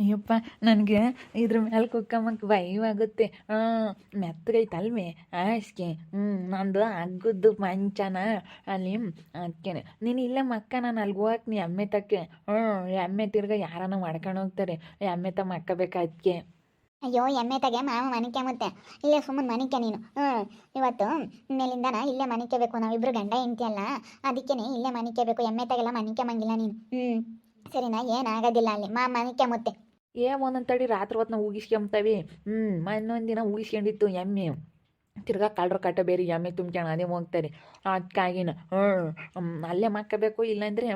ಅಯ್ಯಪ್ಪ ನನಗೆ ಇದ್ರ ಮೇಲೆ ಕುಕ್ಕಮ್ಮಕ್ಕೆ ಭಯವಾಗುತ್ತೆ. ಮೆತ್ತಗೈತಲ್ವೇ ಹಾಸಿಗೆ. ನಂದು ಹಗ್ಗದ್ದು ಮಂಚನ ಅಲ್ಲಿ. ಅದಕ್ಕೇನೆ ನೀನು ಇಲ್ಲೇ ಮಕ್ಕ, ನಾನು ಅಲ್ಲಿಗೆ ಹೋಗ್ತೀನಿ ಎಮ್ಮೆ ತಕ್ಕೆ. ಎಮ್ಮೆ ತಿರ್ಗ ಯಾರನ್ನ ಮಾಡ್ಕೊಂಡು ಹೋಗ್ತಾರೆ, ಎಮ್ಮೆ ತ ಮಕ್ಕಬೇಕು ಅದಕ್ಕೆ. ಅಯ್ಯೋ ಎಮ್ಮೆ ತಗೆ ಮಾವ ಮನಿಕೆ ಮತ್ತೆ ಇಲ್ಲೇ ಸುಮ್ಮನೆ ಮನಿಕೆ ನೀನು. ಇವತ್ತು ಮೇಲಿಂದನ ಇಲ್ಲೇ ಮನಿಕೆ ಬೇಕು, ನಾವಿಬ್ರು ಗಂಡ ಹೆಂಡತಿ ಅಲ್ಲ, ಅದಕ್ಕೇನೆ ಇಲ್ಲೇ ಮನಿಕೆ ಬೇಕು. ಎಮ್ಮೆ ತಗೆಲ್ಲ ಮನಿಕೆ ಮಂಗಿಲ್ಲ ನೀನು. ಸರಿನಾ, ಏನಾಗೋದಿಲ್ಲ ಅಲ್ಲಿ ಮನಿಕೆ ಮತ್ತೆ. ಒಂದೊಂದು ತಡಿ ರಾತ್ರಿ ಹೊತ್ತು ನಾವು ಊಗಿಸ್ಕೊಂಬ್ತವಿ. ಇನ್ನೊಂದು ದಿನ ಊಗಿಸ್ಕೊಂಡಿತ್ತು ಎಮ್ಮೆ. ತಿರ್ಗಾ ಕಳ್ರ ಕಟ್ಟ ಬೇರೆ ಎಮ್ಮೆ ತುಂಬ್ಕೊಂಡು ಅದೇ ಹೋಗ್ತಾರೆ. ಅದಕ್ಕಾಗಿನ ಅಲ್ಲೇ ಮಕ್ಕಬೇಕು. ಇಲ್ಲಾಂದರೆ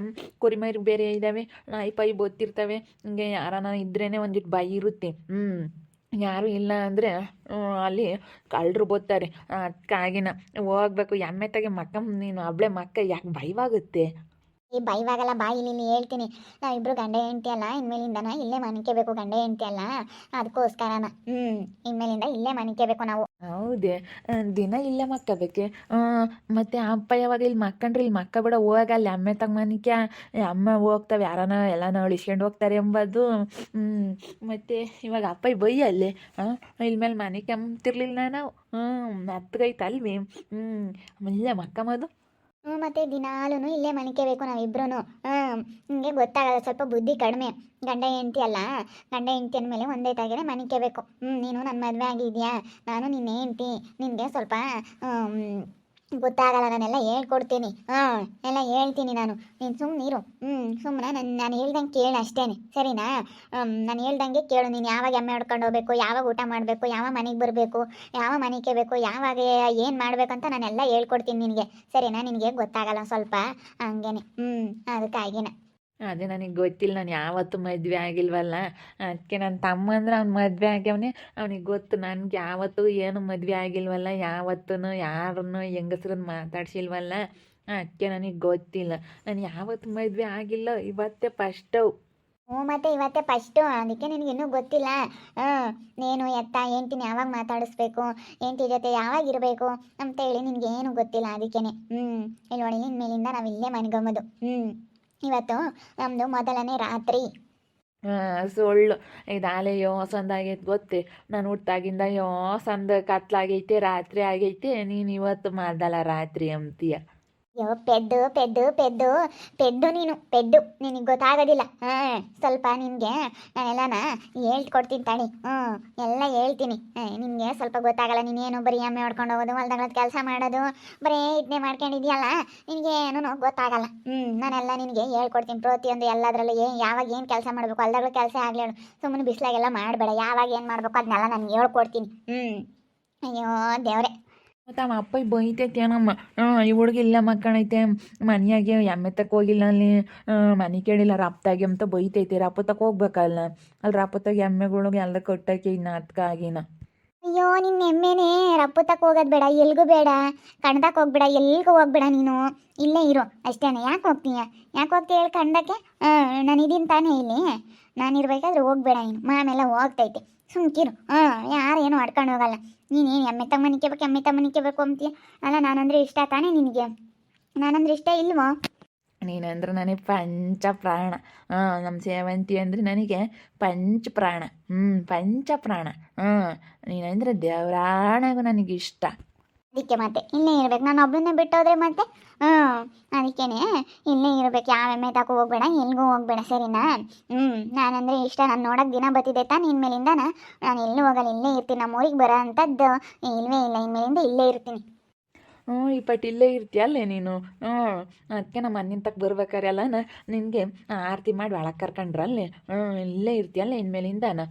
ಕುರಿಮರಿ ಬೇರೆ ಇದ್ದಾವೆ, ನಾಯಿ ಪಾಯಿ ಬೊತ್ತಿರ್ತವೆ. ಹಿಂಗೆ ಯಾರನ ಇದ್ರೇ ಒಂದಿಟ್ಟು ಬಾಯಿ ಇರುತ್ತೆ. ಯಾರೂ ಇಲ್ಲ ಅಂದರೆ ಅಲ್ಲಿ ಕಳ್ಳರು ಬರ್ತಾರೆ. ಅದಕ್ಕಾಗಿನ ಹೋಗ್ಬೇಕು ಎಮ್ಮೆ ತಗೆ ಮಕ್ಕ. ನೀನು ಹಬ್ಳೆ ಮಕ್ಕ ಯಾಕೆ ಭಯವಾಗುತ್ತೆ? ಈ ಬೈವಾಗಲ್ಲ, ಬಾಯಿ ಇಲ್ಲಿ ಹೇಳ್ತೀನಿ. ನಾವಿಬ್ರು ಗಂಡ ಹೆಂಡತಿ ಅಲ್ಲ, ಇನ್ಮೇಲಿಂದನ ಇಲ್ಲೇ ಮನಿಕೆ ಬೇಕು. ಗಂಡ ಹೆಂಡತಿ ಅಲ್ಲ, ಅದಕ್ಕೋಸ್ಕರನ ಇನ್ಮೇಲಿಂದ ಇಲ್ಲೇ ಮನಿಕೆ ಬೇಕು ನಾವು. ಹೌದೇ, ದಿನ ಇಲ್ಲೇ ಮಕ್ಕಬೇಕೆ? ಮತ್ತು ಅಪ್ಪ ಯಾವಾಗ ಇಲ್ಲಿ ಮಕ್ಕಂಡ್ರೆ ಇಲ್ಲಿ ಮಕ್ಕ ಬಿಡ ಹೋಗಲ್ಲ ಎಮ್ಮೆ ತಗ ಮನಿಕೆ. ಅಮ್ಮ ಹೋಗ್ತವೆ, ಯಾರನ ಎಲ್ಲನ ಅಳಿಸ್ಕೊಂಡು ಹೋಗ್ತಾರೆ ಎಂಬುದು. ಮತ್ತು ಇವಾಗ ಅಪ್ಪ ಬೈಯಲ್ಲಿ ಇಲ್ಲಿ ಮೇಲೆ ಮನಿಕೆ ಅಂತಿರ್ಲಿಲ್ಲ ನಾವು. ಮೆತ್ತಗೈತಲ್ವಿ. ಇಲ್ಲೇ ಮಕ್ಕಮ್ಮದು. ಮತ್ತೆ ದಿನಾಲೂ ಇಲ್ಲೇ ಮನಿಕೆ ಬೇಕು ನಾವಿಬ್ರು. ನಿಮಗೆ ಗೊತ್ತಾಗಲ್ಲ, ಸ್ವಲ್ಪ ಬುದ್ಧಿ ಕಡಿಮೆ. ಗಂಡ ಹೆಂಡತಿ ಅಲ್ಲ, ಗಂಡ ಹೆಂಡತಿ ಅಂದಮೇಲೆ ಒಂದೇ ತಾಗಿನೇ ಮನಿಕೆ ಬೇಕು. ನೀನು ನನ್ನ ಮದುವೆ ಆಗಿದೆಯಾ, ನಾನು ನಿನ್ನ ಹೆಂಡತಿ. ನಿನಗೆ ಸ್ವಲ್ಪ ಗೊತ್ತಾಗಲ್ಲ, ನಾನೆಲ್ಲ ಹೇಳ್ಕೊಡ್ತೀನಿ. ಎಲ್ಲ ಹೇಳ್ತೀನಿ ನಾನು. ನೀನು ಸುಮ್ಮನಿರು. ಸುಮ್ಮನೆ ನಾನು ಹೇಳ್ದಂಗೆ ಕೇಳು ಅಷ್ಟೇ, ಸರಿನಾ? ನಾನು ಹೇಳ್ದಂಗೆ ಕೇಳು. ನೀನು ಯಾವಾಗ ಎಮ್ಮೆ ಹೊಡ್ಕೊಂಡು ಹೋಗ್ಬೇಕು, ಯಾವಾಗ ಊಟ ಮಾಡಬೇಕು, ಯಾವ ಮನೆಗೆ ಬರಬೇಕು, ಯಾವ ಮನೆಗೆ ಬೇಕು, ಯಾವಾಗ ಏನು ಮಾಡಬೇಕಂತ ನಾನೆಲ್ಲ ಹೇಳ್ಕೊಡ್ತೀನಿ ನಿನಗೆ, ಸರಿನಾ? ನಿನಗೆ ಗೊತ್ತಾಗಲ್ಲ ಸ್ವಲ್ಪ ಹಂಗೇನೆ. ಅದಕ್ಕಾಗಿನ. ಅದೇ ನನಗೆ ಗೊತ್ತಿಲ್ಲ, ನಾನು ಯಾವತ್ತೂ ಮದುವೆ ಆಗಿಲ್ವಲ್ಲ. ಅದಕ್ಕೆ ನನ್ನ ತಮ್ಮ ಅಂದ್ರೆ ಅವ್ನು ಮದುವೆ ಆಗ್ಯವನೇ, ಅವ್ನಿಗೆ ಗೊತ್ತು. ನನಗೆ ಯಾವತ್ತೂ ಏನು ಮದುವೆ ಆಗಿಲ್ವಲ್ಲ, ಯಾವತ್ತೂ ಯಾರನ್ನು ಹೆಂಗಸ್ರನ್ನ ಮಾತಾಡ್ಸಿಲ್ವಲ್ಲ. ಅದಕ್ಕೆ ನನಗೆ ಗೊತ್ತಿಲ್ಲ. ನಾನು ಯಾವತ್ತು ಮದುವೆ ಆಗಿಲ್ಲ, ಇವತ್ತೇ ಫಸ್ಟು. ಮತ್ತೆ ಇವತ್ತೇ ಫಸ್ಟು, ಅದಕ್ಕೆ ನಿನಗಿನ್ನೂ ಗೊತ್ತಿಲ್ಲ. ನೀನು ಎತ್ತ ಹೆಂಡ್ತಿನ ಯಾವಾಗ ಮಾತಾಡಿಸ್ಬೇಕು, ಹೆಂಡ್ತಿ ಜೊತೆ ಯಾವಾಗ ಇರಬೇಕು ಅಂತೇಳಿ ನಿನಗೇನು ಗೊತ್ತಿಲ್ಲ. ಅದಕ್ಕೇನೆ ಇಲ್ಲಿ ನೋಡಿ, ಇನ್ಮೇಲಿಂದ ನಾವು ಇಲ್ಲೇ ಮನ್ಗೊಂಬೋದು. ಇವತ್ತು ನಮ್ಮದು ಮೊದಲನೇ ರಾತ್ರಿ. ಸುಳ್ಳು. ಇದು ಆಲೆಯೋ ಸಂದಾಗೈತೆ ಗೊತ್ತೇ. ನಾನು ಹುಟ್ಟಾಗಿಂದ ಸಂದ ಕತ್ಲಾಗೈತೆ, ರಾತ್ರಿ ಆಗೈತೆ. ನೀನು ಇವತ್ತು ಮಾಡ್ದಲ್ಲ ರಾತ್ರಿ ಅಂತೀಯ. ಅಯ್ಯೋ ಪೆದ್ದು ಪೆದ್ದು ಪೆದ್ದು ಪೆದ್ದು ನೀನು ಪೆದ್ದು, ನಿನಗೆ ಗೊತ್ತಾಗೋದಿಲ್ಲ. ಸ್ವಲ್ಪ ನಿನಗೆ ನಾನೆಲ್ಲನ ಹೇಳ್ಕೊಡ್ತೀನಿ ತಡಿ. ಎಲ್ಲ ಹೇಳ್ತೀನಿ. ನಿನಗೆ ಸ್ವಲ್ಪ ಗೊತ್ತಾಗಲ್ಲ. ನೀನೇನು ಬರೀ ಎಮ್ಮೆ ಹೊಡ್ಕೊಂಡು ಹೋಗೋದು, ಹೊಲ್ದಾಗಳದ್ದು ಕೆಲಸ ಮಾಡೋದು, ಬರೀ ಇದನ್ನೇ ಮಾಡ್ಕೊಂಡಿದ್ಯಲ್ಲ, ನಿನಗೇನು ಗೊತ್ತಾಗಲ್ಲ. ನಾನೆಲ್ಲ ನಿನಗೆ ಹೇಳ್ಕೊಡ್ತೀನಿ ಪ್ರತಿಯೊಂದು, ಎಲ್ಲದರಲ್ಲೂ ಯಾವಾಗ ಏನು ಕೆಲಸ ಮಾಡಬೇಕು, ಹೊಲ್ದಾಗಳ ಕೆಲಸ ಆಗಲಿ, ಸುಮ್ಮನೆ ಬಿಸಿಲಾಗೆಲ್ಲ ಮಾಡಬೇಡ. ಯಾವಾಗ ಏನು ಮಾಡಬೇಕು ಅದನ್ನೆಲ್ಲ ನಾನು ಹೇಳ್ಕೊಡ್ತೀನಿ. ಅಯ್ಯೋ ದೇವ್ರೆ. ಮತ್ತು ಅವ ಅಪ್ಪ ಬೈತೈತೇನಮ್ಮ. ಈ ಹುಡುಗ ಇಲ್ಲ ಮಕ್ಕಳೈತೆ ಮನೆಯಾಗೆ, ಎಮ್ಮೆ ತಕ್ಕ ಹೋಗಿಲ್ಲ ಅಲ್ಲಿ, ಮನೆ ಕೇಳಿಲ್ಲ ರಪ್ತಾಗಿ ಅಂತ ಬೈತೈತೆ. ರಪ್ಪ ತಕ್ಕ ಹೋಗ್ಬೇಕಲ್ಲ, ಅಲ್ಲಿ ರಪ್ಪ ತಗ ಎಮ್ಮೆಗಳಿಗೆ ಎಲ್ಲ ಕಟ್ಟಕ್ಕೆ ಇನ್ನು ಅದಕ್ಕಾಗಿನ. ಅಯ್ಯೋ ನಿನ್ನ ಎಮ್ಮೆನೇ ರಪ್ಪುತಕ್ಕೆ ಹೋಗೋದು ಬೇಡ, ಎಲ್ಗೂ ಬೇಡ, ಕಣ್ದಕ್ಕೆ ಹೋಗ್ಬೇಡ, ಎಲ್ಗೂ ಹೋಗ್ಬೇಡ. ನೀನು ಇಲ್ಲೇ ಇರು ಅಷ್ಟೇನೆ. ಯಾಕೆ ಹೋಗ್ತೀಯ, ಯಾಕೆ ಹೋಗ್ತೀಯ ಹೇಳಿ ಕಣ್ದಕ್ಕೆ? ನಾನು ಇದೀನಿ ತಾನೇ ಇಲ್ಲಿ, ನಾನು ಇರ್ಬೇಕಾದ್ರೆ ಹೋಗ್ಬೇಡ ನೀನು. ಮಾಮೆಲ್ಲ ಹೋಗ್ತೈತೆ, ಸುಮ್ಕಿರು. ಯಾರೇನು ಆಡ್ಕೊಂಡು ಹೋಗಲ್ಲ. ನೀನೇನು ಎಮ್ಮೆ ತಮ್ಮನಿಕೆ ಎಮ್ಮೆ ತಮ್ಮನಿಕೆ ಅಂತೀಯ ಅಲ್ಲ? ನಾನಂದ್ರೆ ಇಷ್ಟ ತಾನೇ ನಿನಗೆ? ನಾನಂದ್ರೆ ಇಷ್ಟ ಇಲ್ವೋ? ನೀನಂದ್ರೆ ನನಗೆ ಪಂಚ ಪ್ರಾಣ. ನಮ್ಮ ಸೇವಂತಿ ಅಂದರೆ ನನಗೆ ಪಂಚ ಪ್ರಾಣ. ಪಂಚ ಪ್ರಾಣ. ನೀನಂದ್ರೆ ದೇವರಾಣಗೂ ನನಗಿಷ್ಟ. ಅದಕ್ಕೆ ಮತ್ತೆ ಇಲ್ಲೇ ಇರ್ಬೇಕು. ನಾನು ಒಬ್ಬಳನ್ನೇ ಬಿಟ್ಟೋದ್ರೆ ಮತ್ತೆ ಅದಕ್ಕೇನೆ ಇಲ್ಲೇ ಇರ್ಬೇಕು. ಯಾವ ಎಮ್ಮೆ ತಗೋ ಹೋಗ್ಬೇಡ, ಎಲ್ಗೂ ಹೋಗ್ಬೇಡ, ಸರಿನಾ? ನಾನಂದರೆ ಇಷ್ಟ. ನಾನು ನೋಡೋಕೆ ದಿನ ಬತ್ತಿದೆ ತಾನು. ಇನ್ಮೇಲಿಂದ ನಾನು ಎಲ್ಲೂ ಹೋಗಲ್ಲ, ಇಲ್ಲೇ ಇರ್ತೀನಿ. ನಮ್ಮ ಊರಿಗೆ ಬರೋ ಅಂಥದ್ದು ಇಲ್ಲವೇ ಇಲ್ಲ. ಇನ್ಮೇಲಿಂದ ಇಲ್ಲೇ ಇರ್ತೀನಿ. ಈ ಪಟ್ಟು ಇಲ್ಲೇ ಇರ್ತೀಯಲ್ಲೇ ನೀನು. ಅದಕ್ಕೆ ನಮ್ಮ ಮಣ್ಣಿನ ತಕ್ಕ ಬರ್ಬೇಕಾರೆ ಅಲ್ಲ ನಿನಗೆ ಆರತಿ ಮಾಡಿ ಒಳಗೆ ಕರ್ಕೊಂಡ್ರಲ್ಲಿ. ಇಲ್ಲೇ ಇರ್ತೀಯಲ್ಲ ಇನ್ಮೇಲಿಂದನ.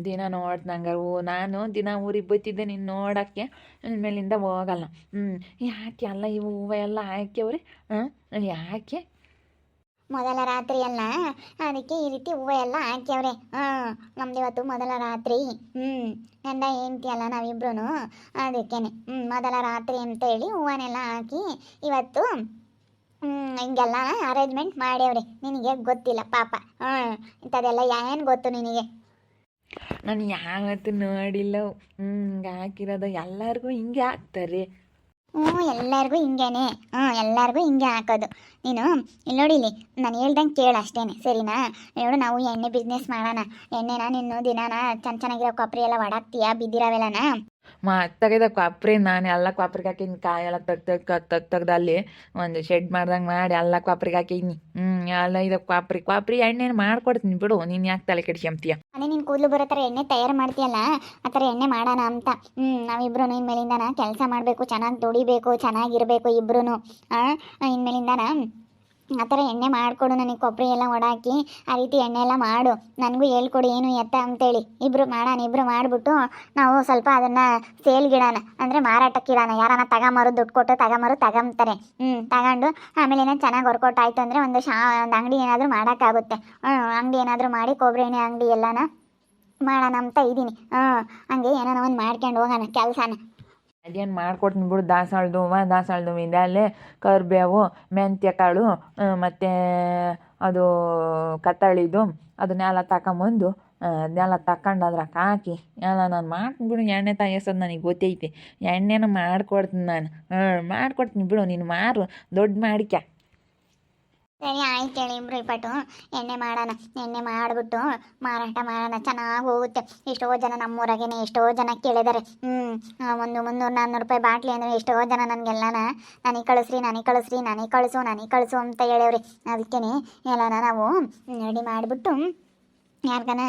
ದಿನ ನೋಡ್ದಂಗೆ ನಾನು ದಿನ ಊರಿಗೆ ಬತ್ತಿದ್ದೆ ನೀನು ನೋಡೋಕ್ಕೆ. ಇನ್ಮೇಲಿಂದ ಹೋಗಲ್ಲ. ಯಾಕೆ ಅಲ್ಲ ಇವು ಹೂವು ಎಲ್ಲ ಹಾಕ್ಯವ್ರಿ? ಯಾಕೆ? ಮೊದಲ ರಾತ್ರಿ ಅಲ್ಲ, ಅದಕ್ಕೆ ಈ ರೀತಿ ಹೂವು ಎಲ್ಲ ಹಾಕ್ಯವ್ರೆ. ನಮ್ದು ಇವತ್ತು ಮೊದಲ ರಾತ್ರಿ. ಗಂಡ ಹೆಂಡ್ತಿ ಅಲ್ಲ ನಾವಿಬ್ರು, ಅದಕ್ಕೇನೆ ಮೊದಲ ರಾತ್ರಿ ಅಂತೇಳಿ ಹೂವನ್ನೆಲ್ಲ ಹಾಕಿ ಇವತ್ತು ಹಿಂಗೆಲ್ಲ ಅರೇಂಜ್ಮೆಂಟ್ ಮಾಡ್ಯವ್ರೆ. ನಿನಗೆ ಗೊತ್ತಿಲ್ಲ ಪಾಪ. ಇಂಥದ್ದೆಲ್ಲ ಏನು ಗೊತ್ತು ನಿನಗೆ? ನಾನು ಯಾವತ್ತೂ ನೋಡಿಲ್ಲ ಹಿಂಗೆ ಹಾಕಿರೋದು. ಎಲ್ಲರಿಗೂ ಹಿಂಗೆ ಹಾಕ್ತಾರೆ. ಹ್ಞೂ ಎಲ್ಲರಿಗೂ ಹಿಂಗೇನೆ. ಎಲ್ಲರಿಗೂ ಹಿಂಗೆ ಹಾಕೋದು. ನೀನು ಇಲ್ಲಿ ನೋಡಿ, ಇಲ್ಲಿ ನಾನು ಹೇಳ್ದಂಗೆ ಕೇಳು ಅಷ್ಟೇನೆ, ಸರಿನಾ? ನೋಡು, ನಾವು ಎಣ್ಣೆ ಬಿಸ್ನೆಸ್ ಮಾಡೋಣ. ಎಣ್ಣೆನ ನೀನು ದಿನಾನ ಚೆನ್ನಾಗಿರೋ ಕೊಬ್ಬರಿ ಎಲ್ಲ ಒಡಾಕ್ತೀಯಾ, ಬಿದ್ದಿರೋವೆಲ್ಲನ? ತೆಗೆದ ಕೊಪ್ರಿ ನಾನು ಎಲ್ಲ ಕೊಪ್ರಿಗೆ ಹಾಕಿನಿ, ಕಾಯೆಲ್ಲ ತೆಗ್ದು ಅಲ್ಲಿ ಒಂದು ಶೆಡ್ ಮಾಡ್ದಂಗೆ ಮಾಡಿ ಎಲ್ಲ ಕೊಪ್ರಿಗೆ ಹಾಕಿನಿ. ಎಲ್ಲ ಇದು ಕೊಪ್ರಿ ಎಣ್ಣೆನ ಮಾಡ್ಕೊಡ್ತೀನಿ ಬಿಡು, ನೀನು ಯಾಕೆ ತಲೆ ಕೆಡ್ಸ್ಕೊಂತೀಯ? ಅದೇ ನೀನು ಕೂದಲು ಬರೋ ಥರ ಎಣ್ಣೆ ತಯಾರು ಮಾಡ್ತೀಯಲ್ಲ, ಆ ಥರ ಎಣ್ಣೆ ಮಾಡೋಣ ಅಂತ. ನಾವಿಬ್ರು ಇನ್ಮೇಲಿಂದಾನ ಕೆಲಸ ಮಾಡಬೇಕು, ಚೆನ್ನಾಗಿ ದುಡಿಬೇಕು, ಚೆನ್ನಾಗಿರಬೇಕು ಇಬ್ರು. ಇನ್ಮೇಲಿಂದಾನ ಆ ಥರ ಎಣ್ಣೆ ಮಾಡಿಕೊಡು ನನಗೆ, ಕೊಬ್ಬರಿ ಎಲ್ಲ ಒಡಾಕಿ ಆ ರೀತಿ ಎಣ್ಣೆ ಎಲ್ಲ ಮಾಡು, ನನಗೂ ಹೇಳ್ಕೊಡು ಏನು ಎತ್ತ ಅಂತೇಳಿ. ಇಬ್ಬರು ಮಾಡೋಣ, ಇಬ್ಬರು ಮಾಡಿಬಿಟ್ಟು ನಾವು ಸ್ವಲ್ಪ ಅದನ್ನು ಸೇಲ್ಗಿಡೋಣ, ಅಂದರೆ ಮಾರಾಟಕ್ಕಿಡೋಣ. ಯಾರನ್ನ ತಗೊಂಬರು, ದುಡ್ಡು ಕೊಟ್ಟು ತಗೊಂತಾರೆ. ತಗೊಂಡು ಆಮೇಲೆ ಏನೋ ಚೆನ್ನಾಗಿ ವರ್ಕೌಟ್ ಆಯಿತು ಅಂದರೆ ಒಂದು ಅಂಗಡಿ ಏನಾದರೂ ಮಾಡೋಕ್ಕಾಗುತ್ತೆ. ಅಂಗಡಿ ಏನಾದರೂ ಮಾಡಿ ಕೊಬ್ಬರಿ ಎಣ್ಣೆ ಅಂಗಡಿ ಎಲ್ಲನ ಮಾಡೋಣ ಅಂತ ಇದ್ದೀನಿ. ಹಂಗೆ ಏನಾನ ಒಂದು ಮಾಡ್ಕೊಂಡು ಹೋಗೋಣ ಕೆಲಸನ. ಅದೇನು ಮಾಡ್ಕೊಡ್ತೀನಿ ಬಿಡು. ದಾಸವಾಳದ ಇದಲ್ಲೇ ಕರಿಬೇವು, ಮೆಂತ್ಯ ಕಾಳು, ಮತ್ತು ಅದು ಕತ್ತಳಿದು ಅದನ್ನೆಲ್ಲ ತಗೊಂಬಂದು ಅದನ್ನೆಲ್ಲ ತಗೊಂಡು ಅದ್ರಾಗ ಹಾಕಿ ಎಲ್ಲ ನಾನು ಮಾಡ್ತೀನಿ ಬಿಡು. ಎಣ್ಣೆ ತಯಾರಿಸೋದು ನನಗೆ ಗೊತ್ತೈತಿ, ಎಣ್ಣೆನ ಮಾಡ್ಕೊಡ್ತೀನಿ ನಾನು. ಮಾಡ್ಕೊಡ್ತೀನಿ ಬಿಡು, ನೀನು ಮಾರು, ದೊಡ್ಡ ಮಾಡಿಕ. ಸರಿ ಆಯ್ತು ಹೇಳಿ, ಇಬ್ರು ಇಪ್ಪಟ್ಟು ಎಣ್ಣೆ ಮಾಡೋಣ. ಎಣ್ಣೆ ಮಾಡಿಬಿಟ್ಟು ಮಾರಾಟ ಮಾಡೋಣ, ಚೆನ್ನಾಗಿ ಹೋಗುತ್ತೆ. ಎಷ್ಟೋ ಜನ ನಮ್ಮೂರಾಗೇನೆ ಎಷ್ಟೋ ಜನ ಕೇಳಿದ್ದಾರೆ. ಒಂದು 300-400 ರೂಪಾಯಿ ಬಾಟ್ಲಿ ಅಂದರೆ ಎಷ್ಟೋ ಜನ ನನಗೆಲ್ಲನ ನನಗೆ ಕಳಿಸು ಅಂತ ಹೇಳೇವ್ರಿ. ಅದಕ್ಕೇ ಎಲ್ಲನ ನಾವು ರೆಡಿ ಮಾಡಿಬಿಟ್ಟು ಯಾರಿಗಾನ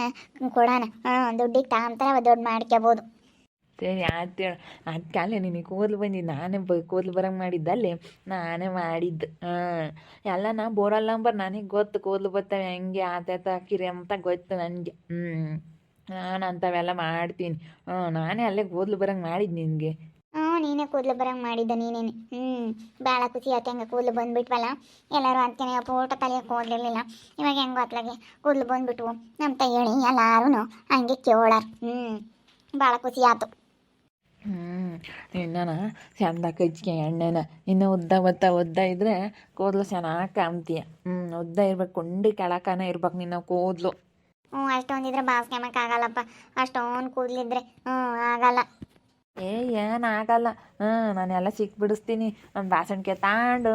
ಕೊಡೋಣ. ದುಡ್ಡಿಗೆ ತಗೊಂತಾರೆ, ದೊಡ್ಡ ಮಾಡ್ಕೋಬೋದು. ಸರಿ ಆಯ್ತು ಹೇಳು. ಅದಕ್ಕೆ ನಿನಗೆ ಕೂದಲು ಬಂದಿದ್ದು ನಾನೇ ಕೂದಲು ಬರಂಗೆ ಮಾಡಿದ್ದಲ್ಲಿ ನಾನೇ ಮಾಡಿದ್ದು. ಎಲ್ಲ ನಾ ಬೋರಲ್ ನಂಬರ್ ನನಗೆ ಗೊತ್ತು, ಕೂದಲು ಬರ್ತವೆ ಹೆಂಗೆ ಆತೈತ ಹಾಕಿರಿ ಅಂತ ಗೊತ್ತು ನನಗೆ. ನಾನು ಅಂಥವೆಲ್ಲ ಮಾಡ್ತೀನಿ. ನಾನೇ ಅಲ್ಲೇ ಕೂದಲು ಬರಂಗೆ ಮಾಡಿದ್ದು ನಿನಗೆ. ನೀನೇ ಕೂದಲು ಬರಂಗೆ ಮಾಡಿದ್ದ ನೀನೇನೆ. ಭಾಳ ಖುಷಿ ಆಯ್ತು. ಹೆಂಗೆ ಕೂದಲು ಬಂದುಬಿಟ್ವಲ್ಲ, ಎಲ್ಲರೂ ಅಂತಾನೆ ಫೋಟ ತಲೆಗೆ ಕೂದಲಿರಲಿಲ್ಲ, ಇವಾಗ ಹೆಂಗೆ ಹೊತ್ಲಾಗೆ ಕೂದಲು ಬಂದುಬಿಟ್ವು ಅಂತ ಹೇಳಿ ಎಲ್ಲರೂ ಹಂಗೆ ಕೇಳಾರ. ಭಾಳ ಖುಷಿ ಆಯ್ತು. ಇನ್ನು ಚೆಂದ ಕಚ್ಕೆ ಎಣ್ಣೆನ ಇನ್ನು ಉದ್ದ ಇದ್ದರೆ ಕೂದಲು ಚೆನ್ನಾಗಿ ಕಾಣ್ತೀಯ. ಉದ್ದ ಇರ್ಬೇಕು, ಕೊಂಡಿ ಕೆಳಕನ ಇರ್ಬೇಕು ನಿನ್ನ ಕೂದಲು. ಅಷ್ಟೊಂದಿದ್ರೆ ಬಾಸ್ಕೊಂಬಕ್ಕಾಗಲ್ಲಪ್ಪ, ಅಷ್ಟೊಂದು ಕೂದಲಿದ್ರೆ ಆಗಲ್ಲ. ಏನಾಗಲ್ಲ. ನಾನೆಲ್ಲ ಸಿಕ್ಬಿಡಿಸ್ತೀನಿ. ಒಂದು ಬಾಸಣಿಗೆ ತಾಂಡು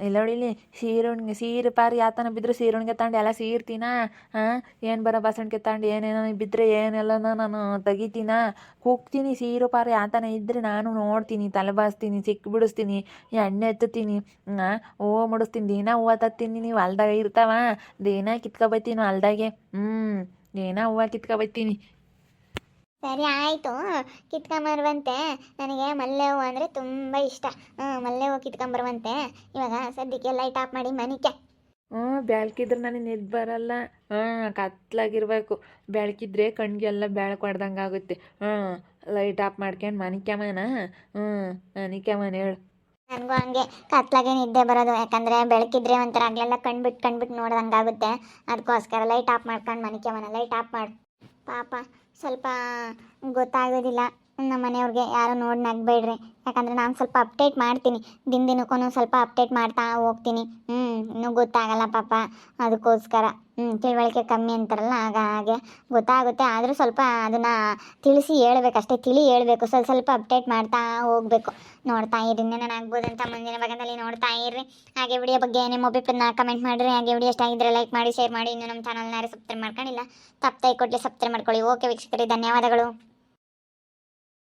ಇಲ್ಲ ಹೊಡಿಲಿ, ಸೀರೆ ಪಾರಿ ಯಾತನ ಬಿದ್ದರೆ ಸೀರೆಣ್ಗೆ ತಗೊಂಡು ಎಲ್ಲ ಸೀರ್ತೀನ. ಏನು ಬರೋ ಬಾಸಣಿಗೆ ತಗೊಂಡು ಏನೇನೋ ಬಿದ್ದರೆ ಏನೆಲ್ಲನ ನಾನು ತೆಗಿತೀನ, ಕೂಗ್ತೀನಿ. ಸೀರೆ ಪಾರಿ ಯಾತನ ಇದ್ದರೆ ನಾನು ನೋಡ್ತೀನಿ, ತಲೆ ಬಾಸ್ತೀನಿ, ಸಿಕ್ಬಿಡಿಸ್ತೀನಿ, ಎಣ್ಣೆ ಎತ್ತುತ್ತೀನಿ, ಹೂವು ಮುಡಿಸ್ತೀನಿ. ದಿನ ಹೂವು ತತ್ತೀನಿ. ನೀವು ಹೊಲ್ದಾಗ ಇರ್ತಾವ, ದಿನ ಕಿತ್ಕೊಬತ್ತೀನಿ ಹೊಲ್ದಾಗೆ. ದಿನ ಹೂವು ಕಿತ್ಕೊಬತ್ತೀನಿ. ಸರಿ ಆಯಿತು, ಕಿತ್ಕೊಂಬರುವಂತೆ. ನನಗೆ ಮಲ್ಲೆ ಹೂವು ಅಂದರೆ ತುಂಬ ಇಷ್ಟ. ಮಲ್ಲೆ ಹೂವು ಕಿತ್ಕೊಂಬರುವಂತೆ. ಇವಾಗ ಸದ್ಯಕ್ಕೆ ಲೈಟ್ ಆಫ್ ಮಾಡಿ ಮನಿಕೆ. ಬೆಳಕಿದ್ರೆ ನನಗೆ ನಿದ್ದೆ ಬರಲ್ಲ. ಕತ್ಲಾಗಿರ್ಬೇಕು. ಬೆಳಕಿದ್ರೆ ಕಣ್ಗೆಲ್ಲ ಬೆಳಕು ಹೊಡ್ದಂಗೆ ಆಗುತ್ತೆ. ಲೈಟ್ ಆಫ್ ಮಾಡ್ಕೊಂಡು ಮನಿಕ್ಯಮನ. ಮನಿಕ್ಯಮನ ಹೇಳು. ನನಗೂ ಹಂಗೆ ಕತ್ಲಾಗೆ ನಿದ್ದೆ ಬರೋದು, ಯಾಕಂದರೆ ಬೆಳಕಿದ್ರೆ ಒಂಥರ ಹಗಲೆಲ್ಲ ಕಣ್ಬಿಟ್ಟು ನೋಡ್ದಂಗೆ ಆಗುತ್ತೆ. ಅದಕ್ಕೋಸ್ಕರ ಲೈಟ್ ಆಫ್ ಮಾಡ್ಕೊಂಡು ಮನಿಕ್ಯಮನ. ಲೈಟ್ ಆಫ್ ಮಾಡು. ಪಾಪ ಸ್ವಲ್ಪ ಗೊತ್ತಾಗೋದಿಲ್ಲ ನಮ್ಮ ಮನೆಯವ್ರಿಗೆ, ಯಾರು ನೋಡಿ ನಗಬೇಡ್ರಿ. ಯಾಕಂದರೆ ನಾನು ಸ್ವಲ್ಪ ಅಪ್ಡೇಟ್ ಮಾಡ್ತೀನಿ, ದಿನಕ್ಕೂ ಸ್ವಲ್ಪ ಅಪ್ಡೇಟ್ ಮಾಡ್ತಾ ಹೋಗ್ತೀನಿ. ಇನ್ನೂ ಗೊತ್ತಾಗಲ್ಲ ಪಾಪ, ಅದಕ್ಕೋಸ್ಕರ ತಿಳುವಳಿಕೆ ಕಮ್ಮಿ ಅಂತಾರಲ್ಲ, ಹಾಗೆ ಗೊತ್ತಾಗುತ್ತೆ. ಆದರೂ ಸ್ವಲ್ಪ ಅದನ್ನು ತಿಳಿಸಿ ಹೇಳ್ಬೇಕಷ್ಟೇ, ಹೇಳ್ಬೇಕು. ಸ್ವಲ್ಪ ಅಪ್ಡೇಟ್ ಮಾಡ್ತಾ ಹೋಗಬೇಕು. ನೋಡ್ತಾ ಇರಿ, ಏನಾಗ್ಬೋದು ಅಂತ ಮುಂದಿನ ಭಾಗದಲ್ಲಿ ನೋಡ್ತಾ ಇರ್ರಿ. ಹಾಗೆ ವಿಡಿಯೋ ಬಗ್ಗೆ ನಿಮ್ಮ ಒಪಿನಿಯನ್ನ ಕಮೆಂಟ್ ಮಾಡಿರಿ. ಹಾಗೆ ವಿಡಿಯೋ ಇಷ್ಟ ಆಗಿದ್ದರೆ ಲೈಕ್ ಮಾಡಿ, ಶೇರ್ ಮಾಡಿ. ಇನ್ನು ನಮ್ಮ ಚಾನಲ್ನ ಯಾರು ಸಬ್ಸ್ಕ್ರೈಬ್ ಮಾಡ್ಕೊಂಡಿಲ್ಲ, ತಪ್ಪದೆ ಕೊಟ್ಟರೆ ಸಬ್ಸ್ಕ್ರೈಬ್ ಮಾಡ್ಕೊಳ್ಳಿ. ಓಕೆ ವೀಕ್ಷಕರೇ, ಧನ್ಯವಾದಗಳು.